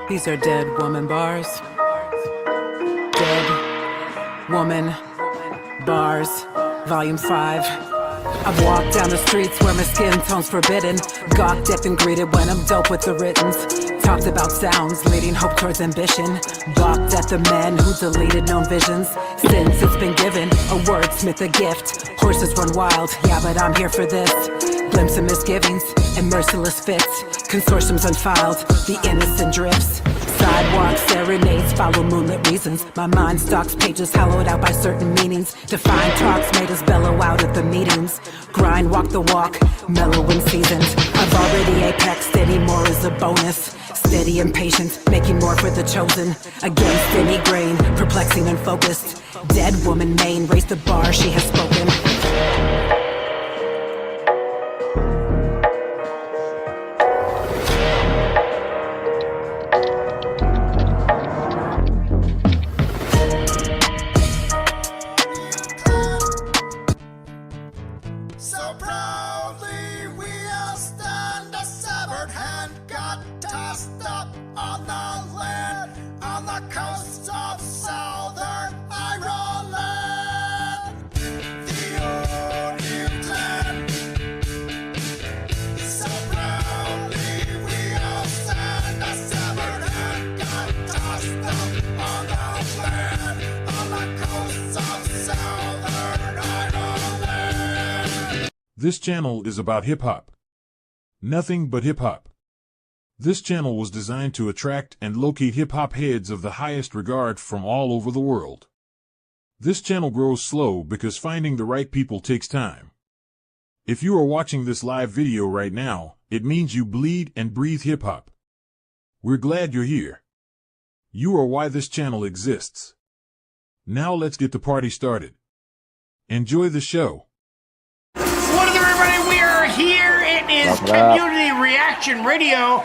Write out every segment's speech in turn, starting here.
These are dead woman bars. Dead woman bars. Volume 5. I've walked down the streets where my skin tone's forbidden. Gawked at and greeted when I'm dope with the writtens. Talked about sounds, leading hope towards ambition. Balked at the men who deleted known visions. Since it's been given, a wordsmith, a gift. Horses run wild, yeah, but I'm here for this. Glimpse of misgivings and merciless fits. Consortiums unfiled, the innocent drifts. Sidewalk serenades follow moonlit reasons. My mind stalks pages hollowed out by certain meanings. Defined talks made us bellow out at the meetings. Grind, walk the walk, mellow in seasons. I've already apexed, any more is a bonus. Steady and patient, making more for the chosen. Against any grain, perplexing and focused. Dead woman main, raised the bar, she has spoken. This channel is about hip-hop. Nothing but hip-hop. This channel was designed to attract and locate hip-hop heads of the highest regard from all over the world. This channel grows slow because finding the right people takes time. If you are watching this live video right now, it means you bleed and breathe hip-hop. We're glad you're here. You are why this channel exists. Now let's get the party started. Enjoy the show. What is everybody? We are here. It is Community Reaction Radio,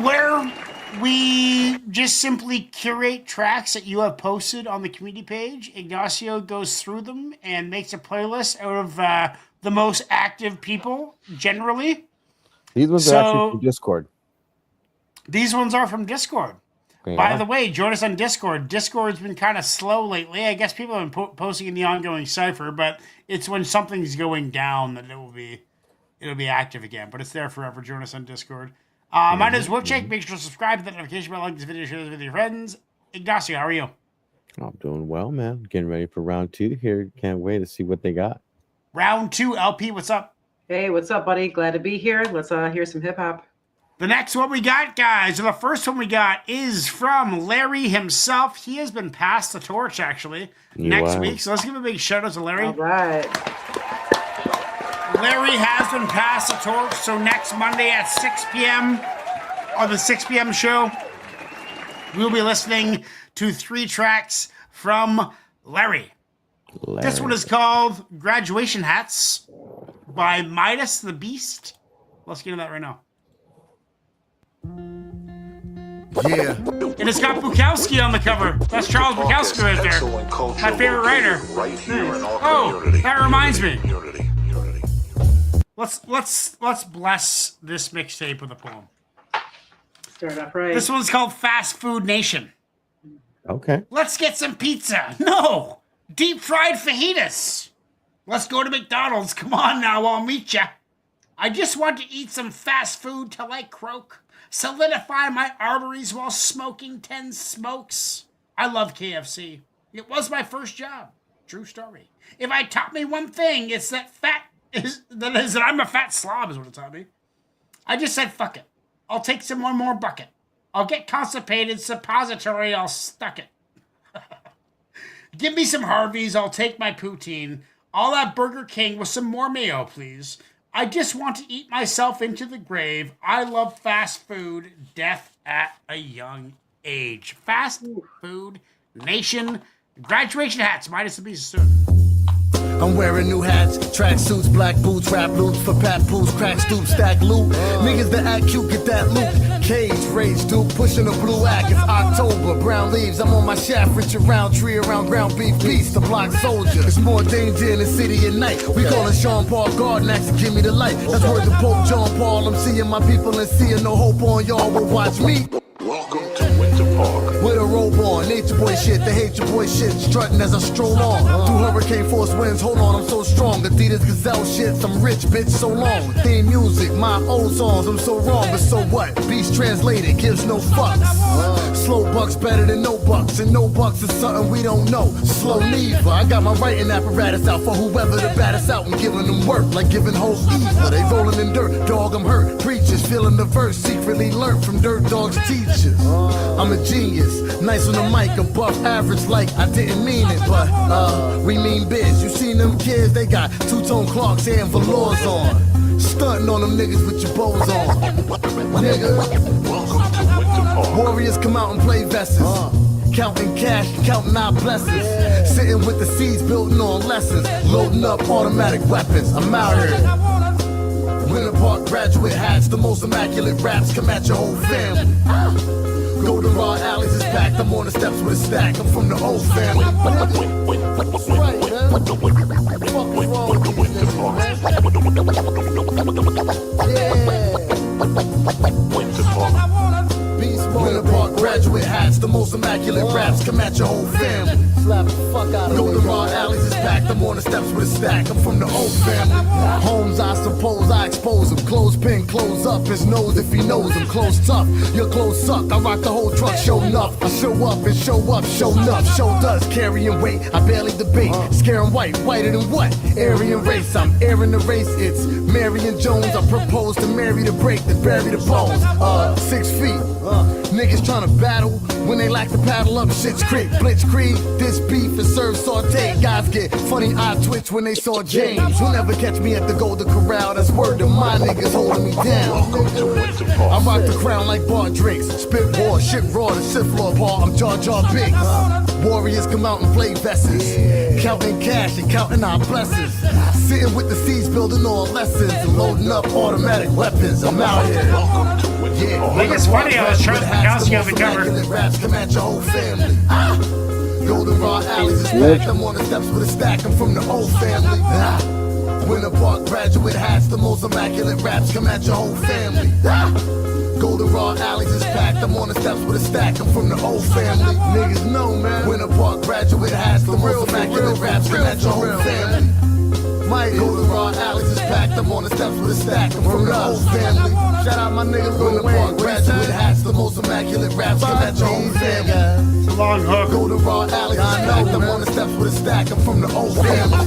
where we just simply curate tracks that you have posted on the community page. Ignacio goes through them and makes a playlist out of the most active people, generally. These ones are actually from Discord. These ones are from Discord. Yeah. By the way, join us on Discord. Discord's been kind of slow lately. I guess people have been posting in the ongoing cipher, but it's when something's going down that it'll be active again. But it's there forever. Join us on Discord. My name is Wolfcheck. Make sure to subscribe to the notification bell, like this video, share this with your friends. Ignacio, how are you? I'm doing well, man. Getting ready for round 2 here. Can't wait to see what they got. Round 2, LP, what's up? Hey, what's up, buddy? Glad to be here. Let's hear some hip hop. The next one we got, guys, or the first one we got is from Larry himself. He has been passed the torch, actually, next week. So let's give a big shout out to Larry. All right. Larry has been passed the torch. So next Monday at 6 p.m. on the 6 p.m. show, we'll be listening to 3 tracks from Larry. This one is called Graduation Hats by Midas the Beast. Let's get into that right now. Yeah. And it's got Bukowski on the cover. That's Charles Bukowski right there. My favorite writer. Right here in our Oh, community. that reminds me. Unity. Let's bless this mixtape with a poem. Start off right. This one's called Fast Food Nation. Okay. Let's get some pizza. No, deep fried fajitas. Let's go to McDonald's. Come on now, I'll meet ya. I just want to eat some fast food till I croak. Solidify my arteries while smoking 10 smokes. I love KFC. It was my first job. True story. If I taught me one thing, it's that I'm a fat slob is what it taught me. I just said, fuck it. I'll take some one more bucket. I'll get constipated, suppository, I'll stuck it. Give me some Harveys, I'll take my poutine. All that Burger King with some more mayo, please. I just want to eat myself into the grave. I love fast food, death at a young age. Fast Food Nation, Graduation Hats, Midas the Beast soon. I'm wearing new hats, track suits, black boots, rap loops for papoose, crack stoop, stack loot. Niggas that act cute get that loot. Cage, rage, dude, pushing a blue act. It's October, brown leaves. I'm on my shaft, Richard Roundtree around ground beef beast, the block soldier. It's more danger in the city at night. We call it Sean Paul Garden, ask to give me the light. That's word to Pope John Paul. I'm seeing my people and seeing no hope on y'all will watch me. Welcome to Winter Park. With a robe on, nature boy shit, the hate your boy shit, strutting as I stroll on. Through hurricane force winds, hold on, I'm so strong. Adidas Gazelle shit, I'm rich, bitch, so long. Theme music, my old songs, I'm so wrong, but so what? Beast translated, gives no fucks. Slow bucks better than no bucks, and no bucks is something we don't know. Slow neither, I got my writing apparatus out for whoever the baddest out and giving them work, like giving hoes ether. They rolling in dirt, dog, I'm hurt. Preachers feeling the verse, secretly learned from dirt dogs' teachers. I'm a genius, nice on the mic, above average like I didn't mean it, but we mean biz. You seen them kids, they got two-tone Clarks and velours on. Stunting on them niggas with your bows on. Nigga, Welcome to Winter Park. warriors come out and play vests. Counting cash, counting our blessings. Sitting with the seeds, building on lessons. Loading up automatic weapons, I'm out here. Winter Park graduate hats, the most immaculate raps come at your whole family. Goldenrod alleys is packed, I'm on the steps with a stack, I'm from the old family. That's right, man. What the fuck is wrong with these niggas, man? Winter Park. Beast mode. Winter Park graduate hats, the most immaculate raps come at your whole family. Slap the fuck out of Goldenrod alleys is packed, I'm on the steps with a stack, I'm from the old family. Homes, I suppose, I expose them. Clothespin, close up his nose if he knows him. Close tough, your clothes suck. I rock the whole truck, show enough. I show up and show up, show enough. Show does, carrying weight, I barely debate. Scaring white, whiter than what? Aryan race, I'm airing the race. It's Marion Jones, I propose to marry the break, then bury the bones. 6 feet. Niggas tryna battle when they lack the paddle up shit's creek. Blitzkrieg, this beef is served sauteed. Guys get funny eye twitch when they saw James. You'll never catch me at the Golden Corral. That's word to my niggas holding me down. Welcome to Winter I Park. rock the crown like bar drinks. Spit war, shit raw, the Sith Lord Paul. I'm Jar Jar Binks. Warriors come out and play vests. Counting cash and counting our blessings. Sitting with the seeds, building on lessons. And loading up automatic weapons. I'm out here. Welcome to Winter Yeah, Park. I think it's funny how Charles Bukowski on the cover. raps come at your whole family. Goldenrod alleys is packed. I'm on the steps with a stack. I'm from the old family. Winter Park graduate hats, the most immaculate raps come at your whole family. Goldenrod alleys is packed. I'm on the steps with a stack. I'm from the old family. Niggas know, man. Winter Park graduate hats, the most immaculate raps come at your whole family. My Goldenrod alleys is packed. I'm on the steps with a stack. I'm from the whole family. Shout out my nigga Lil Wayne. Graduate hats, the most immaculate raps come at your whole family. It's a long hook. Goldenrod alleys is packed. I'm on the steps with a stack. I'm from the old family.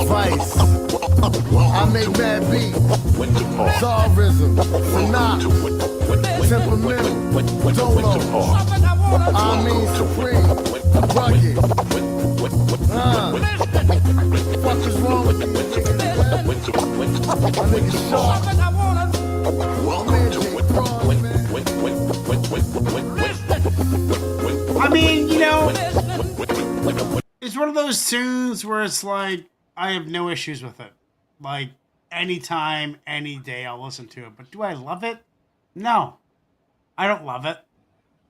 Vice. I make mad beats. Winter Park. Zarism. Welcome Sanaa. to Winter Temperamental. Park. Dolo. I mean Supreme. Rugged. Fuck is wrong with these niggas, man? My niggas sharp. Welcome to I mean, you know, it's one of those tunes where it's like, I have no issues with it. Like, anytime, any day, I'll listen to it. But do I love it? No. I don't love it.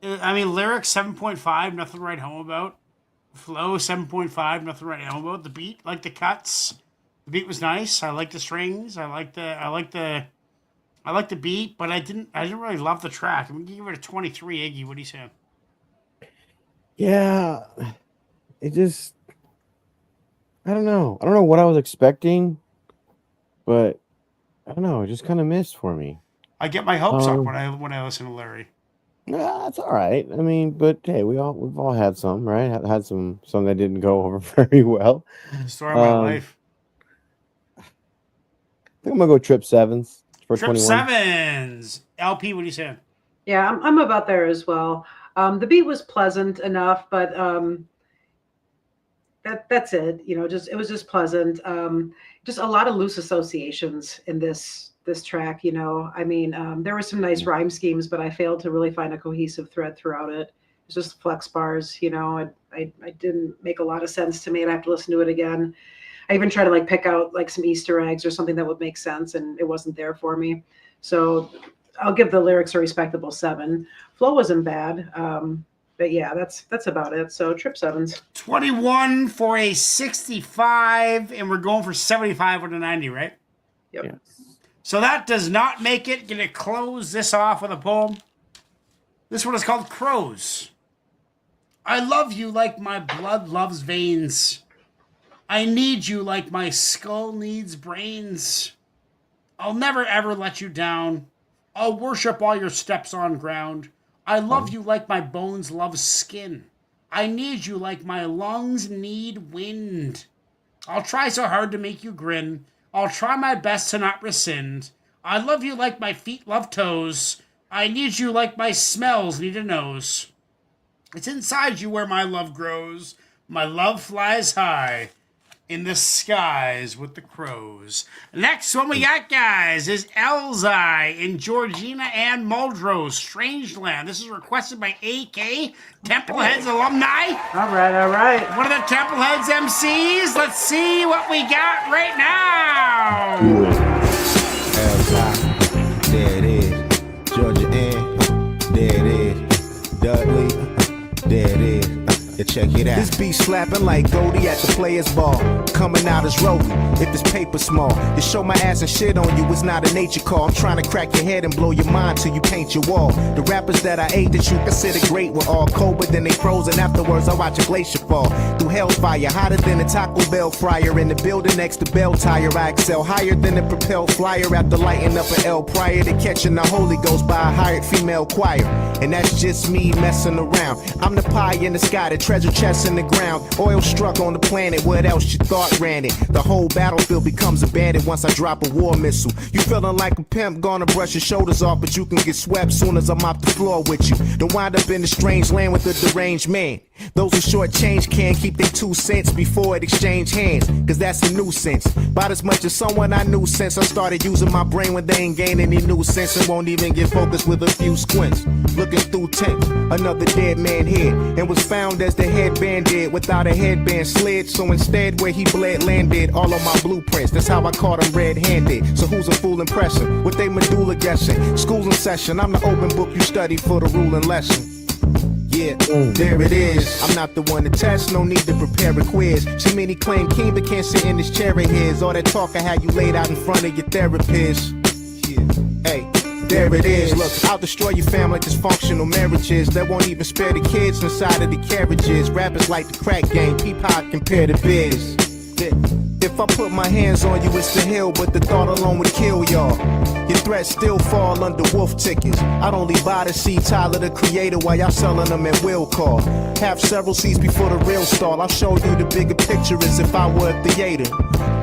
I mean, lyrics 7.5, nothing to write home about. Flow 7.5, nothing to write home about. The beat, like the cuts. The beat was nice. I like the strings. I like the beat, but I didn't really love the track. I'm gonna give it a 23, Iggy. What do you say? Yeah, it just, I don't know. I don't know what I was expecting, but I don't know. It just kind of missed for me. I get my hopes up when I listen to Larry. Yeah, that's all right. I mean, but hey, we've all had some, right? Had some that didn't go over very well. Story of my life. I think I'm gonna go Trip Sevens for Trip 21. Sevens. LP, what do you say? Yeah, I'm about there as well. The beat was pleasant enough, but that's it. You know, it was just pleasant. Just a lot of loose associations in this track. You know, I mean, there were some nice rhyme schemes, but I failed to really find a cohesive thread throughout it. It's just flex bars. You know, I didn't make a lot of sense to me, and I have to listen to it again. I even tried to like pick out like some Easter eggs or something that would make sense, and it wasn't there for me. So I'll give the lyrics a respectable 7. Flow wasn't bad, but yeah, that's about it. So trip 7s. 21 for a 65, and we're going for 75 with a 90, right? Yep. Yes. So that does not make it. Gonna close this off with a poem. This one is called Crows. I love you like my blood loves veins. I need you like my skull needs brains. I'll never ever let you down. I'll worship all your steps on ground. I love you like my bones love skin. I need you like my lungs need wind. I'll try so hard to make you grin. I'll try my best to not rescind. I love you like my feet love toes. I need you like my smells need a nose. It's inside you where my love grows. My love flies high in the skies with the crows. Next one we got, guys, is Elzai in Georgina and Muldrow, Strangeland. This is requested by AK, Templeheads alumni. All right. One of the Templeheads MCs. Let's see what we got right now. There it is. Georgia Ann. There it is. Dudley. There it is. Yeah, check it out. This beat slapping like Goldie at the players' ball. Coming out as Roby, if this paper small. To show my ass and shit on you, it's not a nature call. I'm trying to crack your head and blow your mind till you paint your wall. The rappers that I ate that you consider great were all cold, but then they frozen. Afterwards, I watch a glacier fall through hellfire, hotter than a Taco Bell fryer. In the building next to Bell Tire, I excel higher than a propelled flyer. After lighting up an L prior to catching the Holy Ghost by a hired female choir. And that's just me messing around. I'm the pie in the sky, the treasure chest in the ground. Oil struck on the planet, what else you thought ran it? The whole battlefield becomes abandoned once I drop a war missile. You feeling like a pimp, gonna brush your shoulders off, but you can get swept soon as I'm off the floor with you. Don't wind up in a strange land with a deranged man. Those who short change can't keep their 2 cents before it exchange hands, cause that's a nuisance. About as much as someone I knew since I started using my brain when they ain't gain any new sense and won't even get focused with a few squints. Looking through tents, another dead man here, and was found as the headband did without a headband slid. So instead where he bled landed all on my blueprints. That's how I caught him red-handed. So who's a fool impressing? With they medulla guessing. School's in session, I'm the open book you study for the ruling lesson. Yeah, there it is. I'm not the one to test, no need to prepare a quiz. Too many claim king but can't sit in this chair of his. All that talk I had you laid out in front of your therapist. Yeah, hey. There it is. Look, I'll destroy your family like dysfunctional marriages that won't even spare the kids inside of the carriages. Rappers like the crack game, peapod compare to biz. If I put my hands on you, it's the hill, but the thought alone would kill y'all. Your threats still fall under wolf tickets. I'd only buy to see Tyler the Creator while y'all selling them at will call. Have several seats before the real stall. I'll show you the bigger picture as if I were a theater.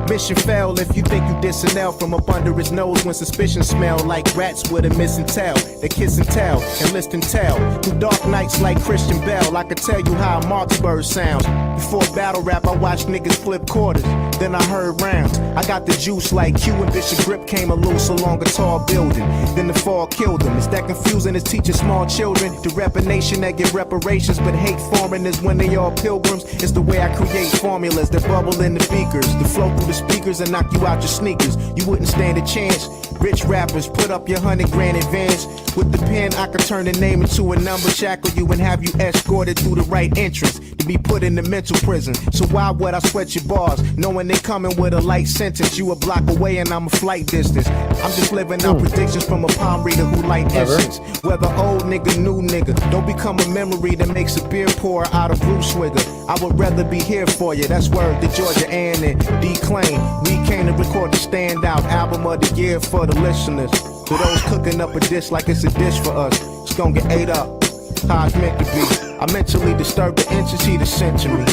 Mission failed if you think you dissing L from up under his nose when suspicion smell like rats with a missing tail. They kiss and tell and list and tell. Through dark nights like Christian Bell, I could tell you how a Marksburg sounds. Before battle rap, I watched niggas flip quarters. Then I heard rounds. I got the juice like Q and Bishop Grip came a loose along a tall building. Then the fall killed them. It's that confusing as teaching small children to rep a nation that get reparations but hate foreigners when they all pilgrims. It's the way I create formulas that bubble in the beakers, to flow through the speakers and knock you out your sneakers. You wouldn't stand a chance. Rich rappers, put up your 100 grand advance. With the pen, I could turn the name into a number, shackle you and have you escorted through the right entrance to be put in the mental prison. So why would I sweat your bars, knowing they coming with a light sentence? You a block away and I'm a flight distance. I'm just living out predictions from a palm reader who light essence. Whether old nigga, new nigga, don't become a memory that makes a beer pour out of Bruce Swigger. I would rather be here for you. That's word to Georgia Ann and D-Claim. We came to record the standout album of the year for the listeners. To those cooking up a dish like it's a dish for us, it's gonna get ate up. How it's meant to be. I mentally disturb the entity the century.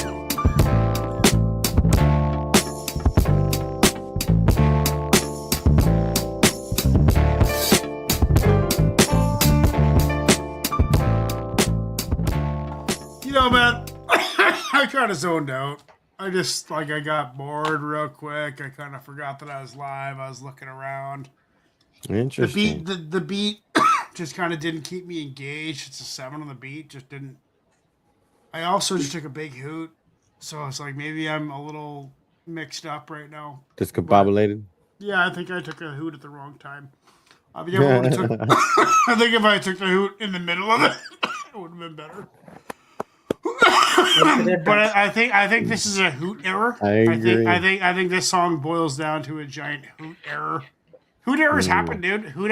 You know, man, I kind of zoned out. I just, like, I got bored real quick. I kind of forgot that I was live. I was looking around. Interesting. The beat just kind of didn't keep me engaged. It's a 7 on the beat. Just didn't. I also just took a big hoot. So it's like maybe I'm a little mixed up right now. Discombobulated. Yeah, I think I took a hoot at the wrong time. I think if I took the hoot in the middle of it, it would have been better. But I think this is a hoot error. I agree. I think this song boils down to a giant hoot error. Hoot errors happen, dude. Hoot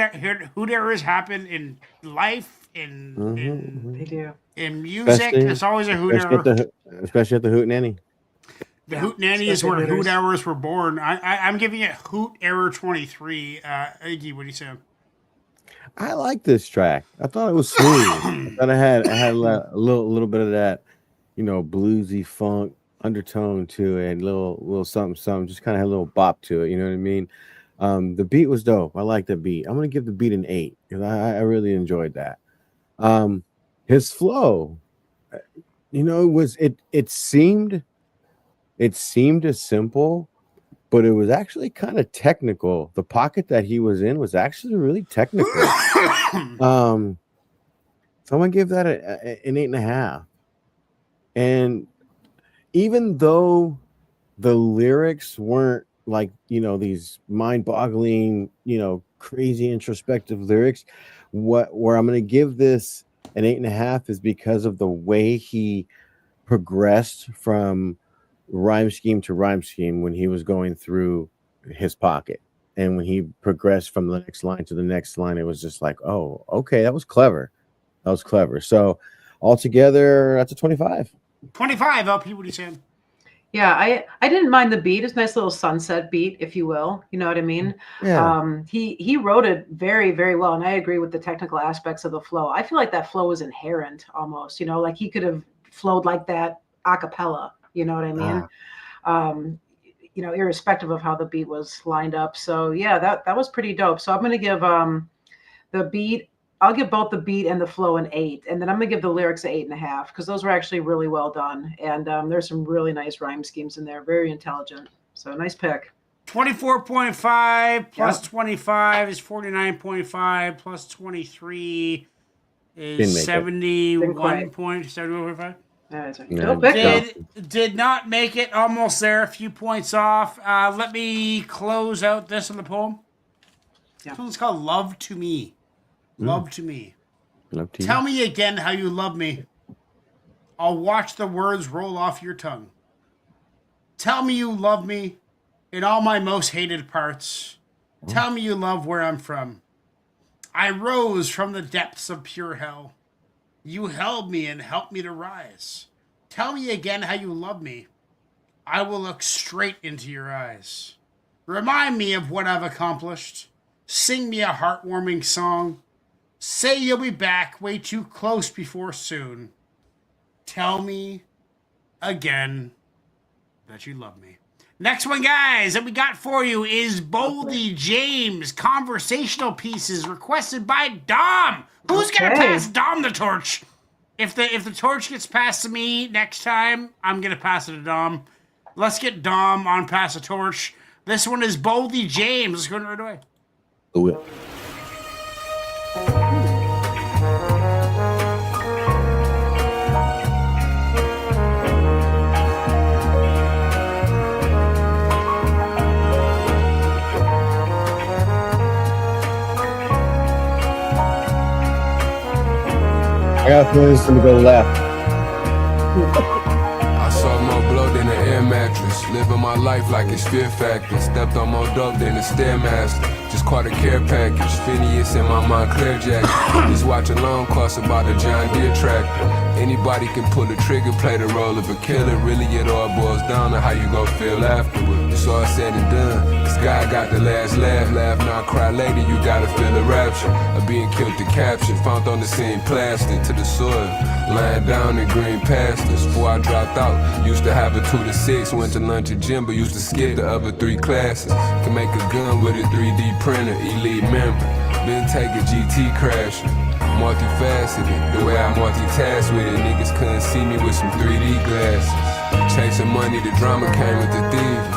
errors happen in life, They do. in music. It's always a hoot error. Especially at the Hoot Nanny. The Hoot Nanny is where hoot errors were born. I'm giving it Hoot Error 23. Iggy, what do you say? I like this track. I thought it was smooth. I thought it had a little bit of that, bluesy funk undertone to it, little something, just kind of had a little bop to it. You know what I mean? The beat was dope. I like the beat. I'm gonna give the beat an 8 because I really enjoyed that. His flow, it seemed as simple, but it was actually kind of technical. The pocket that he was in was actually really technical. So I'm gonna give that an 8.5. And even though the lyrics weren't like these mind-boggling, crazy introspective lyrics, where I'm gonna give this an 8.5 is because of the way he progressed from rhyme scheme to rhyme scheme when he was going through his pocket, and when he progressed from the next line to the next line, it was just like, oh, okay, that was clever. So altogether, that's a 25. 25. LP, what are you saying? Yeah, I didn't mind the beat. It's a nice little sunset beat, if you will. You know what I mean? Yeah. He wrote it very, very well, and I agree with the technical aspects of the flow. I feel like that flow was inherent almost. Like he could have flowed like that a cappella. You know what I mean? Irrespective of how the beat was lined up. So yeah, that was pretty dope. So I'm gonna give the beat. I'll give both the beat and the flow an 8, and then I'm gonna give the lyrics an 8.5 because those were actually really well done, and there's some really nice rhyme schemes in there, very intelligent. So nice pick. 24.5 plus 25 is 49.5 plus 23 is 71.5. Dope pick, Did not make it. Almost there. A few points off. Let me close out this on the poem. Yeah. This one's called Love to Me. Love to me. Love to Tell me again how you love me. I'll watch the words roll off your tongue. Tell me you love me in all my most hated parts. Tell me you love where I'm from. I rose from the depths of pure hell. You held me and helped me to rise. Tell me again how you love me. I will look straight into your eyes. Remind me of what I've accomplished. Sing me a heartwarming song. Say you'll be back way too close before soon. Tell me again that you love me. Next one, guys, that we got for you is Boldy James. Conversational pieces requested by Dom. Who's gonna pass Dom the torch? If the torch gets passed to me next time, I'm gonna pass it to Dom. Let's get Dom on pass the torch. This one is Boldy James. Let's go right away. Do it. I got a feeling it's gonna go left. I saw more blow than an air mattress. Living my life like it's Fear Factor. Stepped on more dope than a Stairmaster. Just caught a care package. Phineas in my Montclair jacket. This watch alone costs about a John Deere tractor. Anybody can pull the trigger, play the role of a killer. Really, it all boils down to how you gon' feel afterward. It's all said and done. This guy got the last laugh. Laugh, not cry later. You gotta feel the rapture of being killed to capture. Found on the scene, plastic to the soil. Lying down in green pastures. Before I dropped out, used to have a 2 to 6. Went to lunch at gym, but used to skip the other 3 classes. Can make a gun with a 3D printer, elite member. Been take a GT crasher. Multifaceted, the way I multitask with it. Niggas couldn't see me with some 3D glasses. Chasing money, the drama came with the thieving.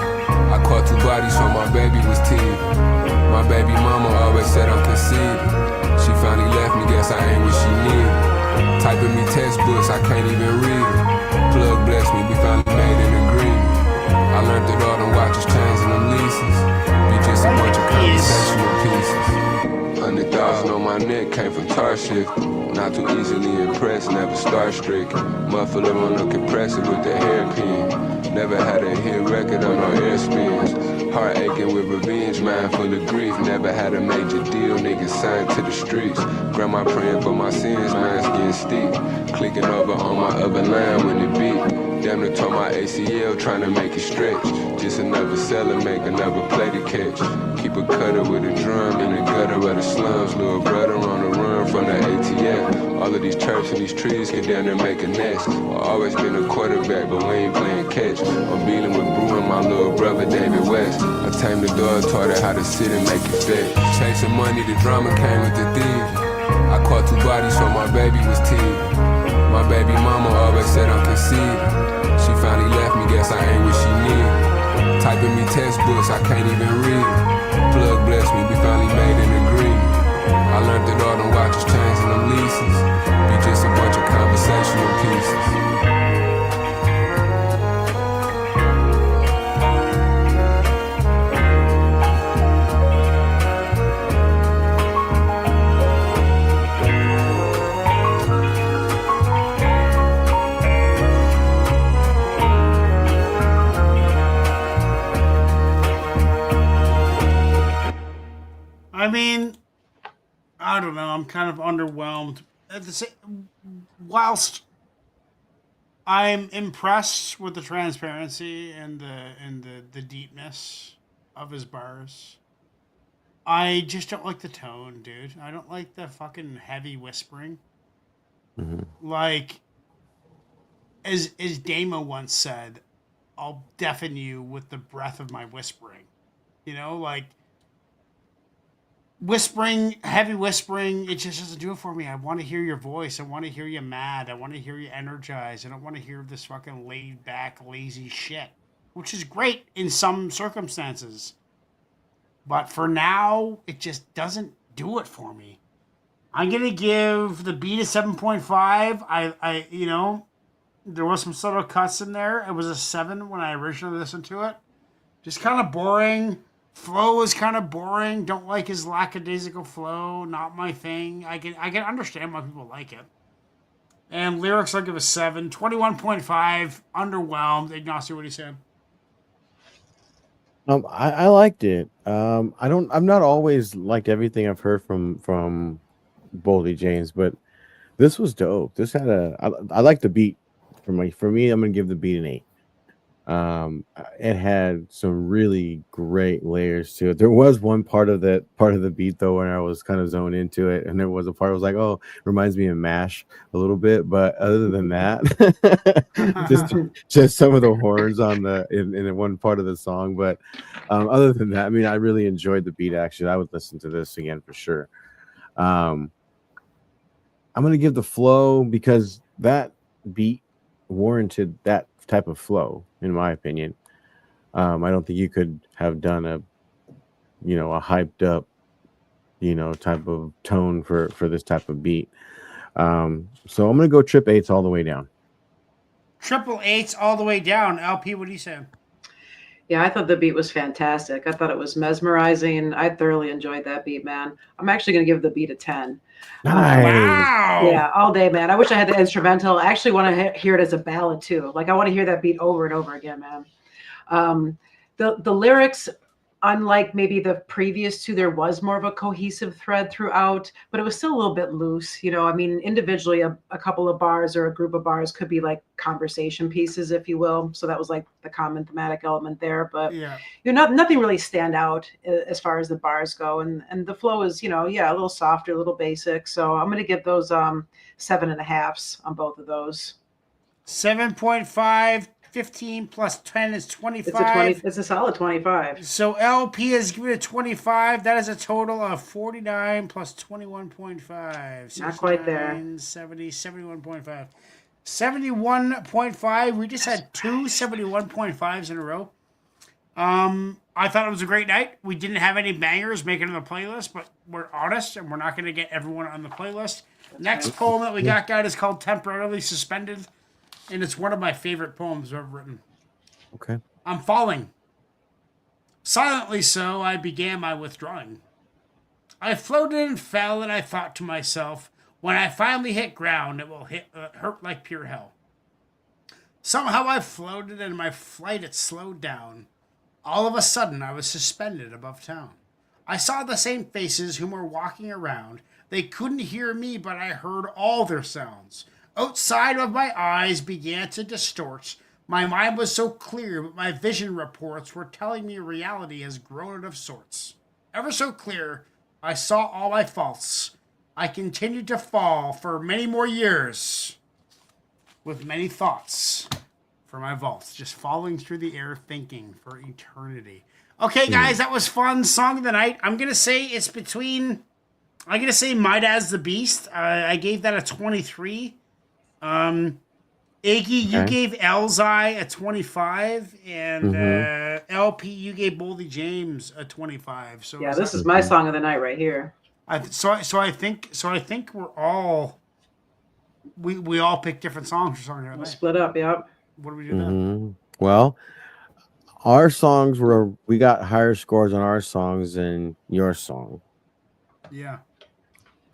I caught 2 bodies so my baby was teething. My baby mama always said I'm conceiving. She finally left me, guess I ain't what she needed. Typing me textbooks, I can't even read it. Plug blessed me, we finally made an agreement. I learned it all, them Thousand on my neck came from tar shift. Not too easily impressed, never starstruck. Muffler on the compressor with the hairpin. Never had a hit record on no air spins. Heart aching with revenge, mind full of grief. Never had a major deal, niggas signed to the streets. Grandma praying for my sins, mine's getting steep. Clicking over on my other line when it beat. Damn near tore my ACL trying to make it stretch. Just another seller, make another play to catch. Keep a cutter with a drum in the gutter of the slums. Little brother on the run from the ATF. All of these chirps and these trees can down there make a nest. I always been a quarterback, but we ain't playing catch. I'm dealing with Brew and my little brother David West. I tamed the dog, taught her how to sit and make it fit. Chasing money, the drama came with the thief. I caught 2 bodies, so my baby was teething. My baby mama always said I'm conceiving. She finally left me, guess I ain't what she need. Typing me textbooks, I can't even read it. Plug bless me, we finally made an agreement. I learned that all them watches changing them leases be just a bunch of conversational pieces. I mean, I don't know. I'm kind of underwhelmed. At the same, whilst I'm impressed with the transparency and the deepness of his bars, I just don't like the tone, dude. I don't like the fucking heavy whispering. Like, as Damo once said, I'll deafen you with the breath of my whispering. You know, like, whispering, heavy whispering, it just doesn't do it for me. I want to hear your voice. I want to hear you mad. I want to hear you energized. I don't want to hear this fucking laid back, lazy shit, which is great in some circumstances. But for now, it just doesn't do it for me. I'm going to give the beat a 7.5. I you know, there was some subtle cuts in there. It was a 7 when I originally listened to it. Just kind of boring. Flow is kind of boring. Don't like his lackadaisical flow. Not my thing. I can understand why people like it. And lyrics, I'll give a 7. 21.5. Underwhelmed. Ignacio, what do you say? I liked it. I've not always liked everything I've heard from Boldy James, but this was dope. This had I like the beat. For me, I'm gonna give the beat an 8. It had some really great layers to it. There was one part of the beat though when I was kind of zoned into it, and there was a part I was like, oh, reminds me of MASH a little bit, but other than that, just some of the horns on in one part of the song. But other than that, I mean, I really enjoyed the beat. Actually, I would listen to this again for sure. I'm gonna give the flow because that beat warranted that type of flow, in my opinion. I don't think you could have done a hyped up, type of tone for this type of beat. So I'm gonna go trip 8s all the way down. Triple 8s all the way down. LP, what do you say? Yeah, I thought the beat was fantastic. I thought it was mesmerizing. I thoroughly enjoyed that beat, man. I'm actually going to give the beat a 10. Nice. Wow. Yeah, all day, man. I wish I had the instrumental. I actually want to hear it as a ballad too. Like I want to hear that beat over and over again, man. The lyrics, unlike maybe the previous two, there was more of a cohesive thread throughout, but it was still a little bit loose. I mean, individually, a couple of bars or a group of bars could be like conversation pieces, if you will. So that was like the common thematic element there. But Yeah. Nothing really stand out as far as the bars go, and the flow is, a little softer, a little basic. So I'm gonna give those 7.5s on both of those. 7.5. 15 plus 10 is 25. It's a solid 25. So LP is given it 25. That is a total of 49 plus 21.5. Not quite there. 70, 71.5. 71.5. We just had 2 71.5s in a row. I thought it was a great night. We didn't have any bangers making it on the playlist, but we're honest and we're not going to get everyone on the playlist. Next poem that we got is called Temporarily Suspended. And it's one of my favorite poems I've ever written. Okay. I'm falling. Silently so, I began my withdrawing. I floated and fell, and I thought to myself, when I finally hit ground, it will hurt like pure hell. Somehow I floated, and my flight had slowed down. All of a sudden, I was suspended above town. I saw the same faces whom were walking around. They couldn't hear me, but I heard all their sounds. Outside of my eyes began to distort. My mind was so clear, but my vision reports were telling me reality has grown out of sorts. Ever so clear, I saw all my faults. I continued to fall for many more years with many thoughts for my vaults, just falling through the air thinking for eternity. Okay, guys, that was fun. Song of the night. I'm going to say it's between... I'm going to say My Dad's the Beast. I gave that a 23. Iggy, you gave Elzai a 25. And LP, you gave Boldy James a 25. So yeah, this is my song of the night right here. So I think we're all... We all picked different songs for song of the night. Split up, yep. What do we do then? Well, our songs we got higher scores on our songs than your song. Yeah.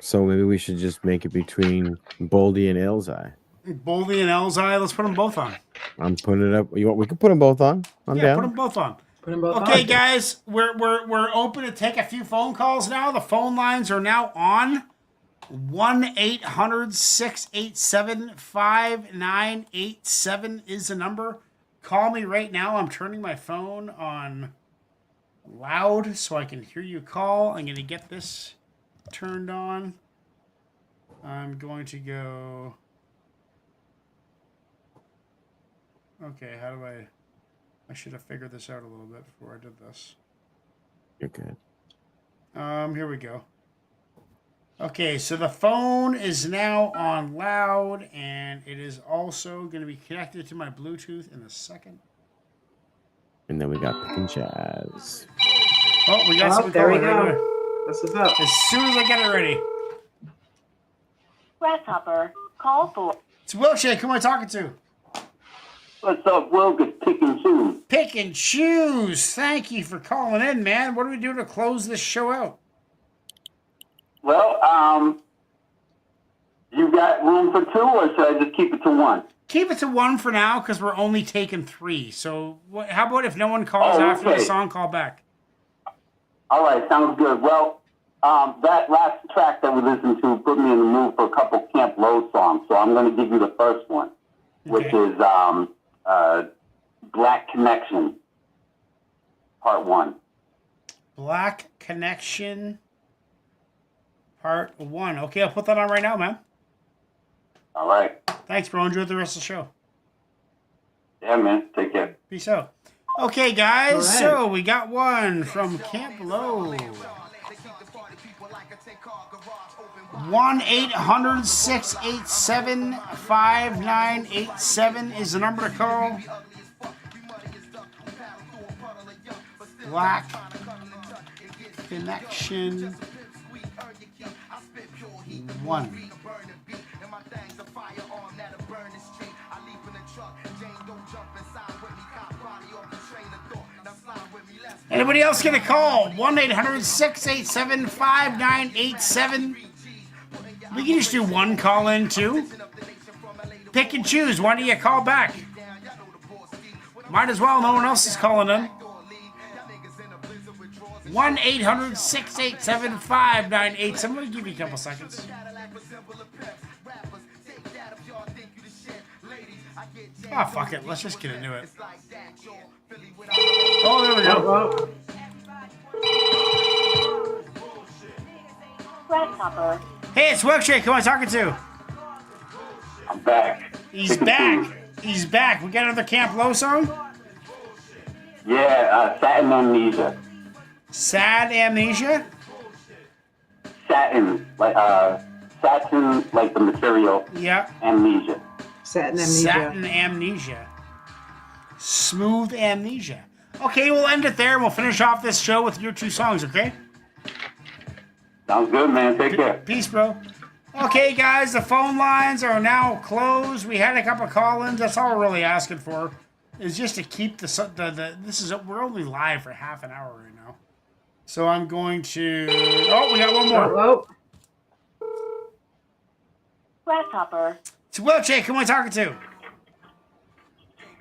So maybe we should just make it between Boldy and Elzai. Boldy and Elzai, let's put them both on. I'm putting it up. We can put them both on. I'm down. Put them both on. Put them both Okay, on. guys, we're open to take a few phone calls now. The phone lines are now on. 1-800-687-5987 is the number. Call me right now. I'm turning my phone on loud so I can hear you call. I'm going to get this turned on. I'm going to go... Okay, how do I should have figured this out a little bit before I did this. You're good. Here we go. Okay, so the phone is now on loud, and it is also going to be connected to my Bluetooth in a second. And then we got Pickin' Jazz. Oh, we got some. There we go. This is up. As soon as I get it ready. Grasshopper, call for. It's Wilshake. Who am I talking to? What's up, Will? It's Pick and Choose. Pick and Choose. Thank you for calling in, man. What do we do to close this show out? Well, you got room for two, or should I just keep it to one? Keep it to one for now, because we're only taking three. So how about if no one calls after the song, call back? All right, sounds good. Well, that last track that we listened to put me in the mood for a couple Camp Low songs, so I'm going to give you the first one, which is Black Connection, Part 1. Black Connection, Part 1. Okay, I'll put that on right now, man. All right. Thanks, bro. Enjoy the rest of the show. Yeah, man. Take care. Peace out. Okay, guys, All right. so we got one from Camp Low. 1-800-687-5987 is the number to call. Black Connection 1. Anybody else get a call? 1-800-687-5987. We can just do one call in too. Pick and choose. Why don't you call back? Might as well. No one else is calling in. 1-800-687-5987. I'm going to give you a couple seconds. Ah, fuck it. Let's just get into it. Oh, there we go. Grasshopper. Hey, it's Wilkshake. Who am I talking to? I'm back. He's back. He's back. We got another Camp Low song? Yeah, Satin Amnesia. Sad Amnesia? Satin, satin, like the material. Yeah. Amnesia. Satin Amnesia. Satin Amnesia. Smooth Amnesia. Okay, we'll end it there and we'll finish off this show with your two songs, okay? Sounds good, man. Take care. Peace, bro. Okay, guys, the phone lines are now closed. We had a couple call-ins. That's all we're really asking for, is just to keep we're only live for half an hour right now. So I'm going to. Oh, we got one more. Oh, Grasshopper. It's Wilche. Who am I talking to?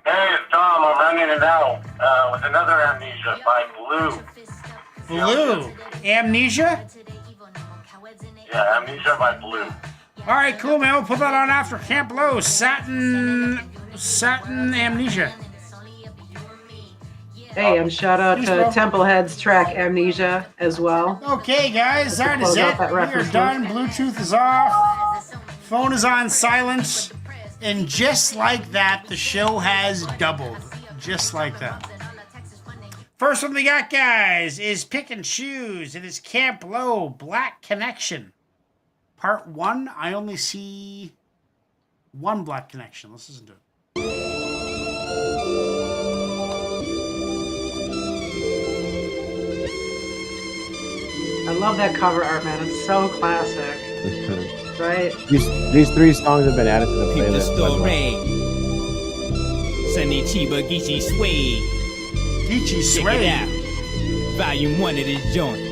Hey, it's Tom. I'm running it out with another Amnesia by Blue. Blue. Amnesia? Yeah, Amnesia by Blue. All right, cool, man. We'll put that on after Camp Low. Satin Amnesia. hey, and shout out Thanks, to bro. Templehead's track Amnesia as well. Okay, guys, that is close out it. that We are reference done. Bluetooth is off. Phone is on silent. And just like that, the show has doubled. Just like that. First one we got, guys, is Pick and Choose. It is Camp Low, Black Connection. Part 1, I only see one Black Connection. Let's listen to it. I love that cover art, man. It's so classic. Right? These 3 songs have been added to the Peep the playlist. by the way. story. Sunny Chiba Geechee Sway. Geechee Check Sway. it out. Volume 1 of this joint.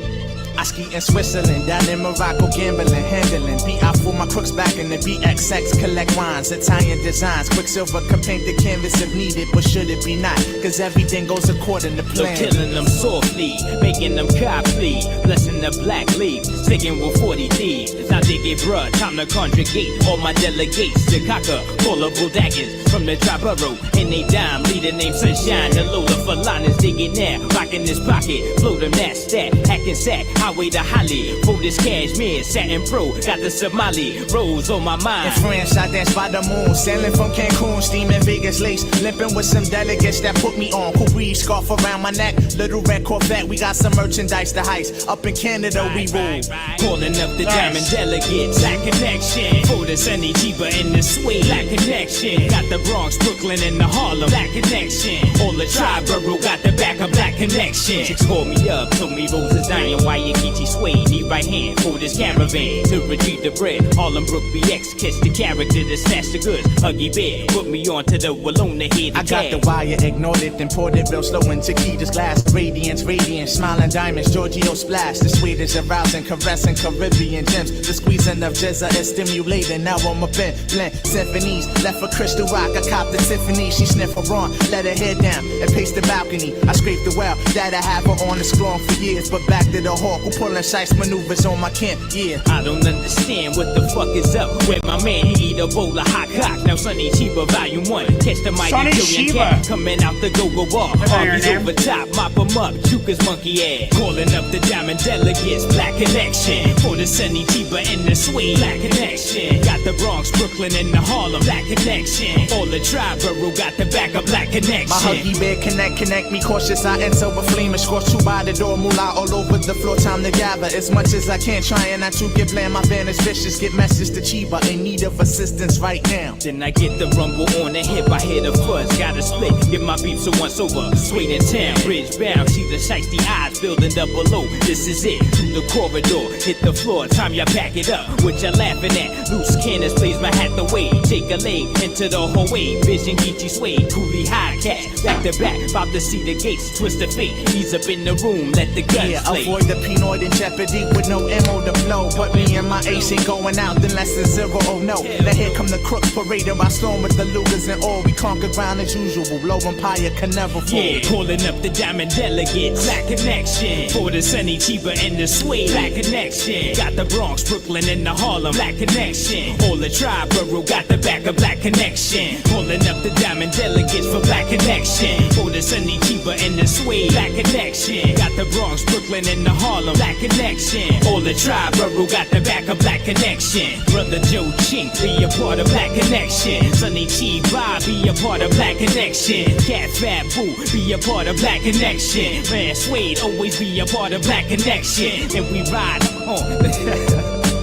I ski in Switzerland, down in Morocco, gambling, handling. BI for my crooks back in the BXX, collect wines, Italian designs. Quicksilver can paint the canvas if needed, but should it be not? Cause everything goes according to So plan. killing them softly, making them cop flee. Blessing the black leaf, sticking with 40 thieves. Now dig it, bruh, time to conjugate all my delegates. The cocker, pullable daggers from the Triborough. And they dime, leader named Sunshine. The loader for liners, dig it now. Rocking this pocket, float them that stat. Hacking sack, highway to Holly. For this cashmere, satin pro. Got the Somali rose on my In mind. France, I dance by the moon, sailing from Cancun, steaming Vegas lace, limping with some delegates that put me on. Cool breeze, scarf around my neck, little red Corvette. We got some merchandise to heist. Up in Canada, we rule. Calling up the diamond delegates. Black connection. For the sunny Chiba and the sway. Black connection. Got the Bronx, Brooklyn, and the Harlem. Black connection. All the Triborough got the back of Black connection. Chicks called me up, told me Roses dying. Why you Geechee Sway? Need right hand for this caravan to retrieve the bread. Harlem Brook BX, catch the character to snatch the goods. Huggy Bear, put me on to the Walloon to hear the I got the wire, ignored it, then poured it real slow into Keita's glass. Radiance, radiant, smiling diamonds, Giorgio splash. The sweet is arousing, caressing Caribbean gems. The squeezing of jizza is stimulating. Now I'm a blend symphonies. Left for Crystal Rock, I copped the Tiffany. She sniff her on, let her head down, and pace the balcony. I scraped the well, that I have her on the strong for years. But back to the hawk, who pulling shice maneuvers on my camp, yeah. I don't understand what the fuck is up with my man. He eat a bowl of hot cock. Now Sunny Chiba Volume 1. Catch the mighty Sonny Killian Chiba. cat coming out the go-go bar. That's not your Harvey's name. over top, mop him up, juke his monkey ass. Calling up the diamond delegates. Black connection. For the Sunny Chiba and the sway. Black connection. Got the Bronx, Brooklyn, and the Harlem. Black connection. All the Triborough got the back of Black connection. My huggy bear connect me cautious. I enter with flame and scorch you by the door. Moolah all over the floor, time to gather as much as I can. Trying not to get bland, my van is vicious. Get message to Chiba, in need of assistance right now. Then I get the rumble on the hip, I hear the fuzz, got a split, get my beef so once over, sweet in town, bridge bound, see the shiesty eyes building up below, this is it, through the corridor, hit the floor, time you back it up, what you laughing at, loose cannons, plays my hat the way, take a leg, into the hallway, vision Geechee Sway, coolie high cat, back to back, about to see the gates, twist the fate, he's up in the room, let the guns Yeah, play. avoid the Pinoid in jeopardy with no ammo to blow. But me and my ace ain't going out in less than 0, oh no. Now here come the crooks parading by storm with the Lugers and all. We conquer ground as usual. Low Empire can never fall. Yeah, calling up the diamond delegates. Black connection. For the Sunny Chiba and the sway. Black connection. Got the Bronx, Brooklyn, and the Harlem. Black connection. All the Triborough got the back of Black connection. Calling up the diamond delegates for Black connection. For the Sunny Chiba and the sway. Black connection. Got the Bronx, Brooklyn, and the Harlem. Black connection. All the Triborough got the back of Black connection. Brother Joe Chink, be a part of Black connection. Sunny Chiba, be a part of Black connection. Cat Fat Boo, be a part of Black connection. Man Suede, always be a part of Black connection. And we ride on.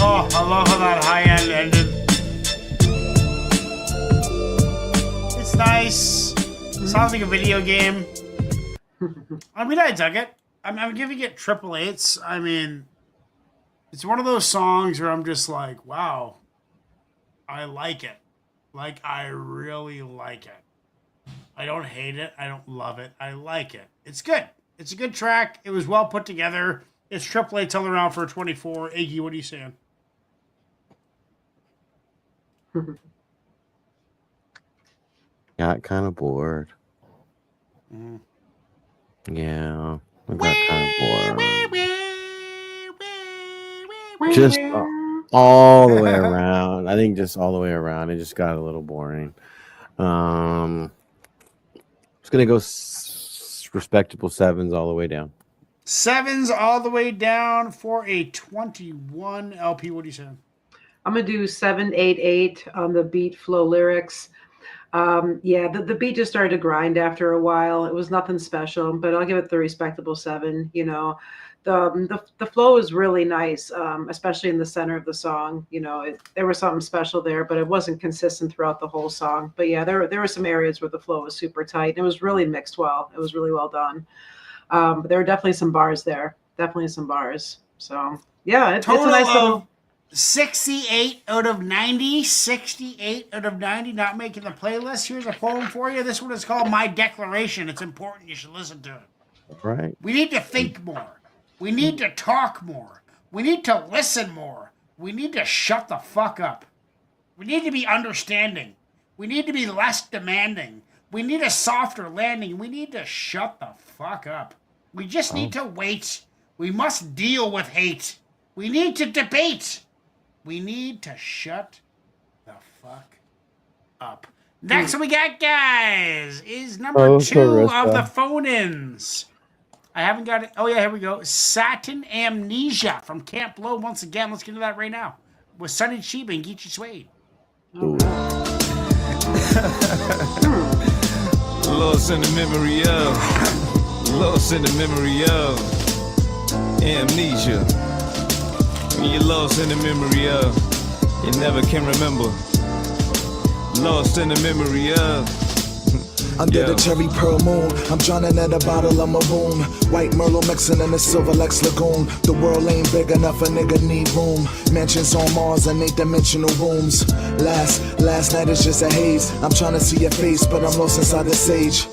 Oh, I love how that high end ended. It's nice. Sounds like a video game. I mean, I dug it. I'm giving it triple eights. I mean, it's one of those songs where I'm just like, wow, I like it. Like, I really like it. I don't hate it. I don't love it. I like it. It's good. It's a good track. It was well put together. It's AAA till around for 24. Iggy, what are you saying? Got kind of bored. Yeah, I got kind of bored. Just all the way around. I think just all the way around. It just got a little boring. Just gonna go respectable 7s all the way down. 7s all the way down for a 21 LP. What are you saying? I'm gonna do 788 on the beat, flow, lyrics. Yeah, the beat just started to grind after a while. It was nothing special, but I'll give it the respectable 7. You know, the flow is really nice, especially in the center of the song. You know, there was something special there, but it wasn't consistent throughout the whole song. But yeah, there were some areas where the flow was super tight. And it was really mixed well. It was really well done. But there were definitely some bars there. Definitely some bars. So yeah, it's a nice little. 68 out of 90. 68 out of 90. Not making the playlist. Here's a poem for you. This one is called My Declaration. It's important. You should listen to it. Right. We need to think more. We need to talk more. We need to listen more. We need to shut the fuck up. We need to be understanding. We need to be less demanding. We need a softer landing. We need to shut the fuck up. We just need to wait. We must deal with hate. We need to debate. We need to shut the fuck up. Next we got, guys, is number 2 of the phone-ins. I haven't got it. Oh, yeah, here we go. Satin Amnesia from Camp Low. Once again, let's get into that right now. With Sonny Chiba and Geechee Suede. Lost in the memory of. Lost in the memory of. Amnesia. When you're lost in the memory of, you never can remember. Lost in the memory of. Under the cherry pearl moon, I'm drowning in a bottle of maroon. White Merlot mixing in a silver Lex Lagoon. The world ain't big enough, a nigga need room. Mansions on Mars and 8-dimensional rooms. Last night is just a haze. I'm trying to see your face, but I'm lost inside the sage.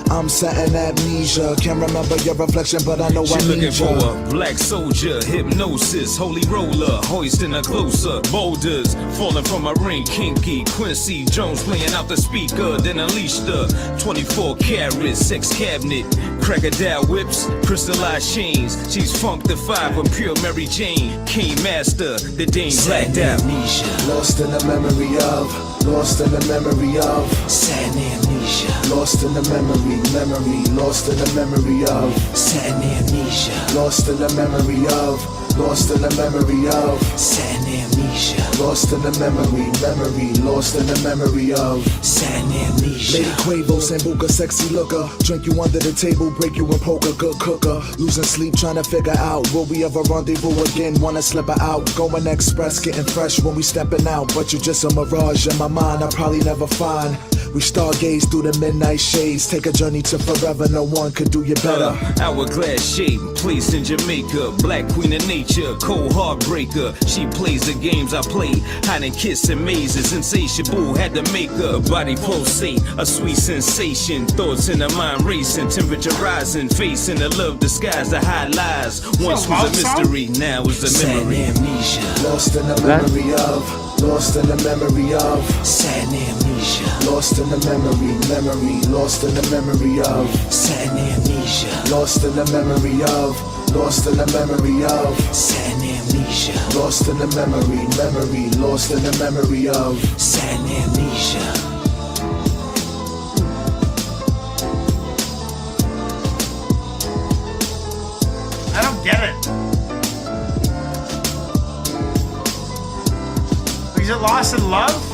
I'm set in amnesia. Can't remember your reflection, but I know I need you. She looking for a black soldier, hypnosis, holy roller, hoisting her closer. Boulders falling from a ring, kinky. Quincy Jones playing out the speaker, then unleashed the 24 karat sex cabinet. Crocodile whips, crystallized chains. She's funkified with pure Mary Jane. King Master, the Dame blacked out. Amnesia. Lost in the memory of. Lost in the memory of. Sad amnesia. Lost in the memory, lost in the memory of. Sad amnesia. Lost in the memory of. Lost in the memory of. Sad amnesia. Lost in the memory, lost in the memory of. Sad amnesia. Lady Quavo, Sambuca, sexy looker. Drink you under the table, break you in poker, good cooker. Losing sleep, trying to figure out, will we ever rendezvous again? Wanna slip her out, going express, getting fresh when we stepping out. But you just a mirage in my mind, I'll probably never find. We stargaze through the midnight shades. Take a journey to forever, no one could do you better. Hourglass shape, placed in Jamaica. Black queen of nature, cold heartbreaker. She plays the games I play. Hide and kiss and mazes, insatiable. Had to make her body pulsate. A sweet sensation, thoughts in the mind racing. Temperature rising, facing the love disguised the high lies. Once was a mystery, now is a memory. Sad amnesia. Lost in the memory of. Lost in the memory of. Sad amnesia. Lost in the memory, lost in the memory of. Sad amnesia. Lost in the memory of. Lost in the memory of. Sad amnesia. Lost in the memory, lost in the memory of. Sad amnesia. I don't get it. Is it lost in love?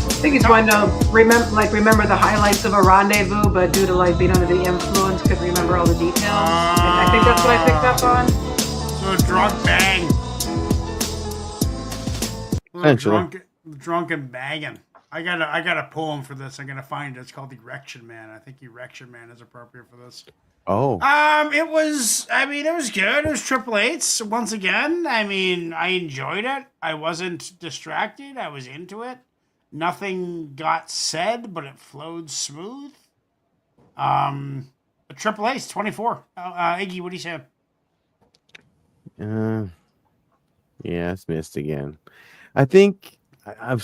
I think he's wanting to remember the highlights of a rendezvous, but due to like being under the influence, couldn't remember all the details. I think that's what I picked up on. So a drunk bang. Drunk and banging. I got a poem for this. I'm gonna find it. It's called Erection Man. I think Erection Man is appropriate for this. Oh. It was good. It was triple eights once again. I mean, I enjoyed it. I wasn't distracted. I was into it. Nothing got said, but it flowed smooth. A triple ace, 24. Iggy, what do you say? Yeah, it's missed again. I think I'm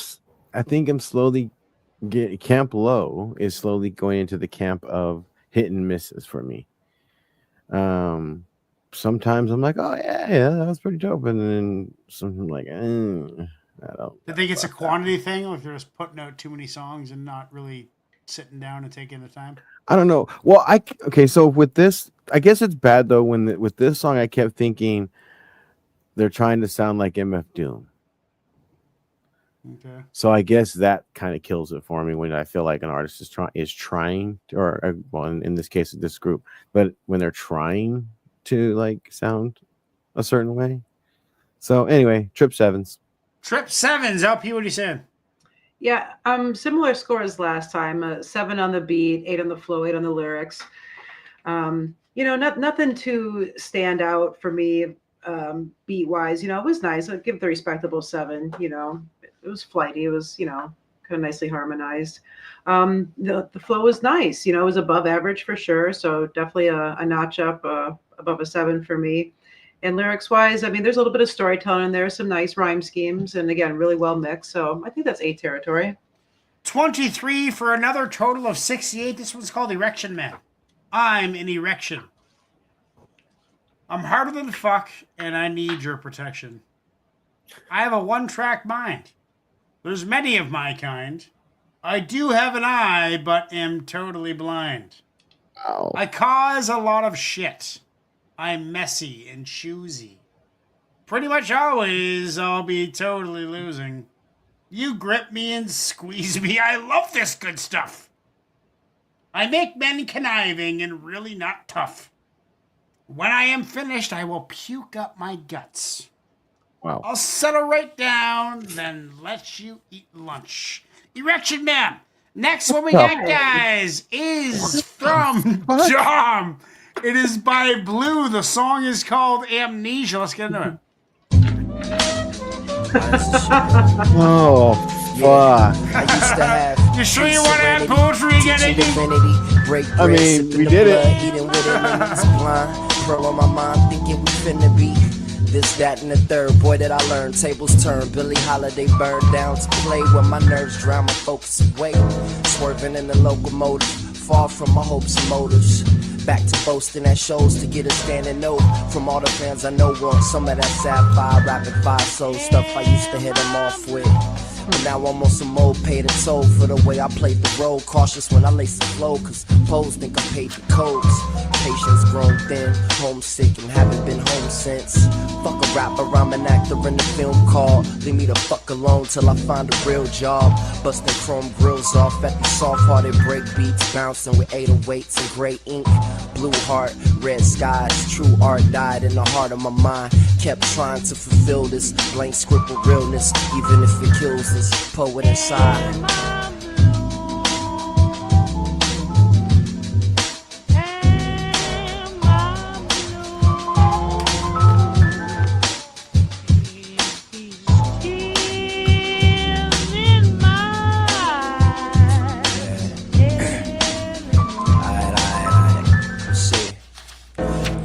slowly camp low is slowly going into the camp of hit and misses for me. Sometimes I'm like, oh yeah, that was pretty dope, and then something like, I don't. I think it's a quantity thing, or if you're just putting out too many songs and not really sitting down and taking the time. I don't know. Well, okay. So with this, I guess it's bad though. With this song, I kept thinking they're trying to sound like MF Doom. Okay. So I guess that kind of kills it for me when I feel like an artist is trying, or well, in this case, this group, but when they're trying to like sound a certain way. So anyway, Trip Sevens. Trip Sevens. LP, what are you saying? Yeah, similar score as last time. 7 on the beat, 8 on the flow, 8 on the lyrics. Nothing to stand out for me beat wise. It was nice. I'd give the respectable 7. It was flighty. It was kind of nicely harmonized. The flow was nice. It was above average for sure. So definitely a notch up above a 7 for me. And lyrics wise, I mean, there's a little bit of storytelling in there, some nice rhyme schemes, and again, really well mixed. So I think that's A territory. 23 for another total of 68. This one's called Erection Man. I'm in erection. I'm harder than fuck, and I need your protection. I have a one-track mind. There's many of my kind. I do have an eye, but am totally blind. Wow. I cause a lot of shit. I'm messy and choosy. Pretty much always I'll be totally losing. You grip me and squeeze me. I love this good stuff. I make men conniving and really not tough. When I am finished, I will puke up my guts. Wow. I'll settle right down, then let you eat lunch. Erection Man. Next one we got, guys, is from Dom. It is by Blue. The song is called Amnesia. Let's get into it. Oh, fuck. I used to have. You sure you want to add poetry again, Iggy? I mean, we did it. Eating with enemies blind. Pearl on my mind, thinking we finna be this, that, and the third. Boy, did I learn. Tables turn. Billie Holiday burned down to play where my nerves drown my focus away. Swerving in the locomotive, far from my hopes and motives. Back to boasting at shows to get a standing note from all the fans I know want some of that sapphire, rapid fire soul stuff I used to hit them off with. But now I'm on some mode, paid a toll for the way I played the role. Cautious when I lace the flow, cause pose think I paid the codes. Patience grown thin, homesick and haven't been home since. Fuck a rapper, I'm an actor in the film called Leave Me the Fuck Alone Till I Find a Real Job. Busting chrome grills off at the soft-hearted break beats, bouncing with 808s and gray ink. Blue heart, red skies, true art died in the heart of my mind. Kept trying to fulfill this blank script of realness, even if it kills this poet inside.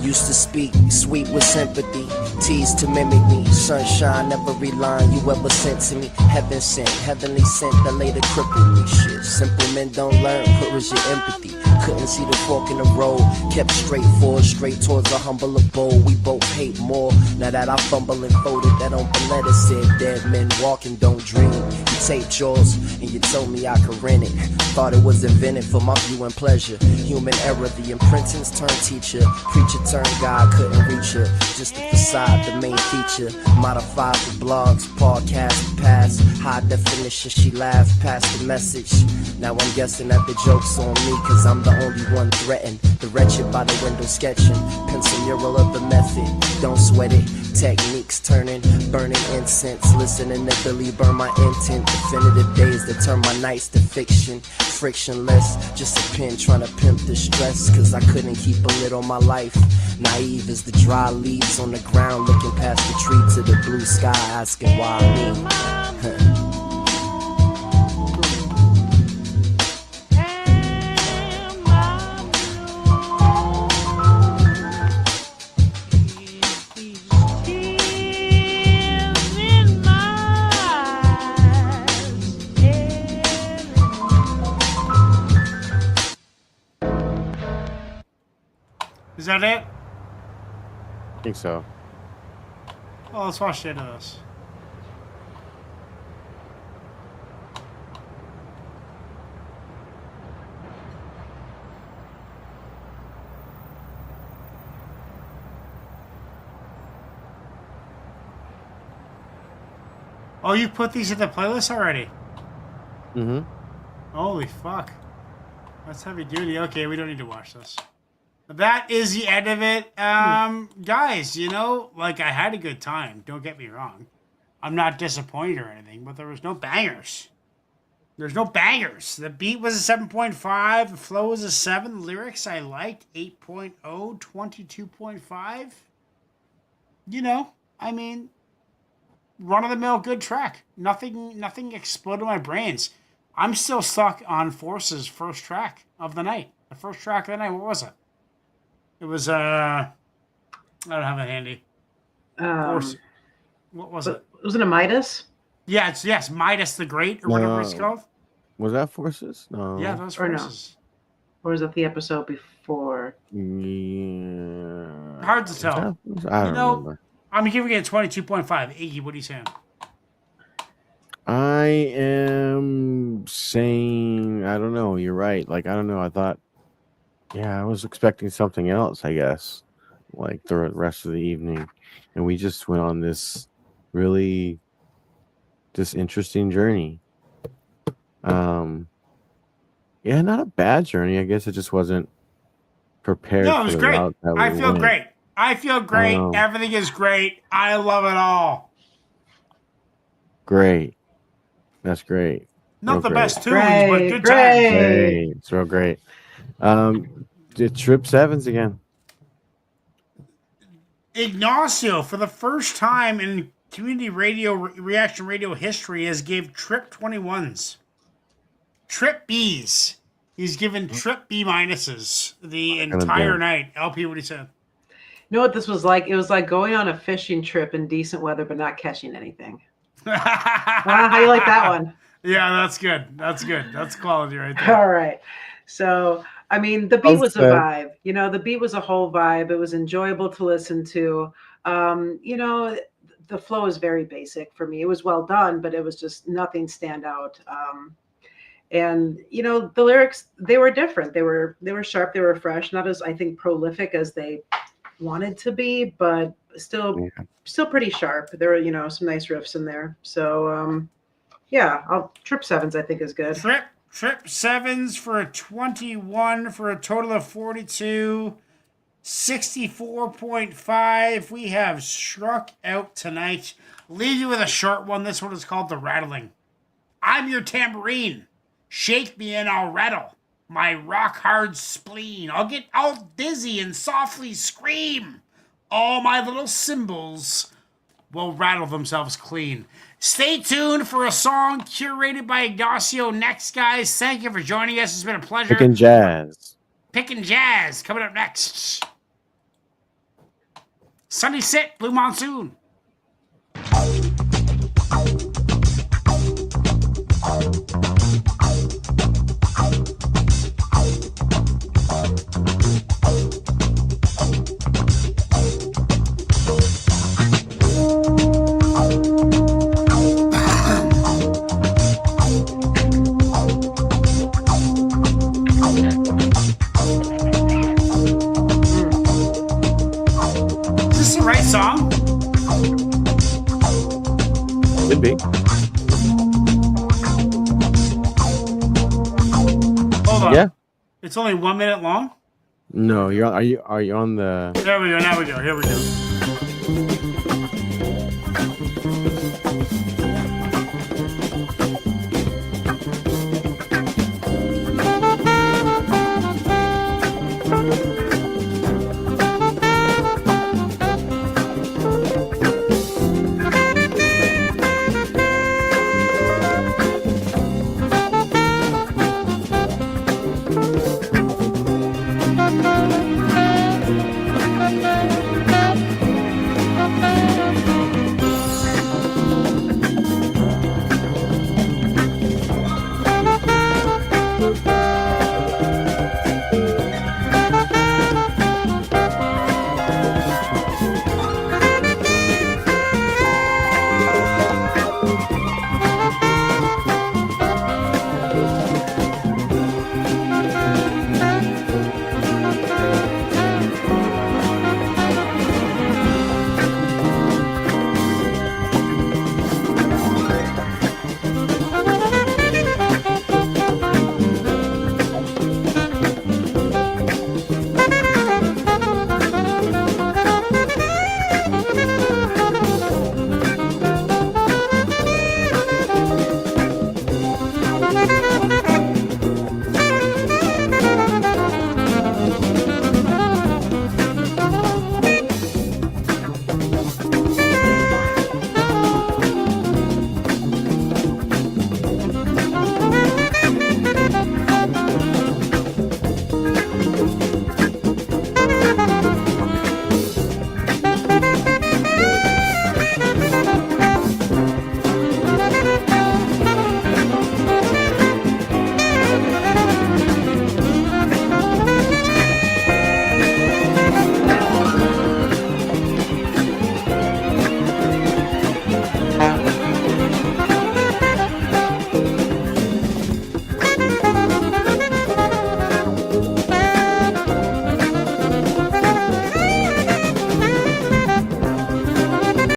Used to speak sweet with sympathy, teased to mimic me. Sunshine, every line you ever sent to me. Heaven sent, heavenly sent, that later crippled me. Shit, simple men don't learn, where is your empathy? Couldn't see the fork in the road, kept straight forward, straight towards a humble abode. We both hate more, now that I fumble and folded. That open letter said, dead men walking don't dream. You taped yours, and you told me I could rent it. Thought it was invented for my view and pleasure. Human error, the imprintings turned teacher. Preacher turned God, couldn't reach her. Just the facade, the main feature. Modified the blogs, podcast, the past. High definition, she laughed past the message. Now I'm guessing that the joke's on me, cause I'm the only one threatened. The wretched by the window sketching. Pencil mural of the method, don't sweat it. Techniques turning, burning incense. Listening to Billy burn my intent. Definitive days that turn my nights to fiction. Frictionless, just a pen trying to pimp the stress. Cause I couldn't keep a lid on my life. Naive as the dry leaves on the ground, looking past the tree to the blue sky, asking why me. Is that it? I think so. Well, let's watch the end of this. Oh, you put these in the playlist already? Mm-hmm. Holy fuck. That's heavy duty. Okay, we don't need to watch this. That is the end of it. Guys, you know, like, I had a good time. Don't get me wrong. I'm not disappointed or anything, but there was no bangers. There's no bangers. The beat was a 7.5. The flow was a 7. Lyrics I liked 8.0, 22.5. You know, I mean, run-of-the-mill good track. Nothing exploded my brains. I'm still stuck on Force's first track of the night. The first track of the night, what was it? It was, I don't have it handy. Force. What was it? Wasn't it Midas? Yeah, yes, Midas the Great, or whatever it's called. Was that Forces? No. Yeah, that was Or no. Forces. Or was that the episode before? Yeah. Hard to tell. I don't remember. I'm giving it 22.5. Iggy, what are you saying? I am saying, I don't know. You're right. Like, I don't know. I thought, yeah, I was expecting something else, I guess, like the rest of the evening. And we just went on this really interesting journey. Yeah, not a bad journey. I guess it just wasn't prepared. No, it was for the great. route that we I feel went. great. I feel great. Everything is great. I love it all. Great. That's great. Not Real the great. best tunes, but good times. Great. It's real great. It's Trip Sevens again. Ignacio, for the first time in community radio, reaction radio history, has gave Trip 21s. Trip Bs. He's given Trip B minuses the entire night. LP, what he said? You know what this was like? It was like going on a fishing trip in decent weather, but not catching anything. How do you like that one? Yeah, that's good. That's good. That's quality right there. All right. So, I mean, the beat was a vibe. You know, the beat was a whole vibe. It was enjoyable to listen to. You know, the flow is very basic for me. It was well done, but it was just nothing stand out. And you know, the lyrics, they were different. They were sharp. They were fresh. Not as, I think, prolific as they wanted to be, but still pretty sharp. There were, you know, some nice riffs in there. So yeah, Trip Sevens I think is good. Trip Sevens for a 21 for a total of 42. 64.5. We have struck out tonight. Leave you with a short one. This one is called The Rattling. I'm your tambourine. Shake me and I'll rattle my rock hard spleen. I'll get all dizzy and softly scream. All my little cymbals will rattle themselves clean. Stay tuned for a song curated by Ignacio next, guys. Thank you for joining us. It's been a pleasure. Pickin' Jazz. Pickin' Jazz coming up next. Sunny Sit, Blue Monsoon. Song? Could be. Hold on. Yeah. It's only 1 minute long? No, are you on the? There we go. Now we go. Here we go.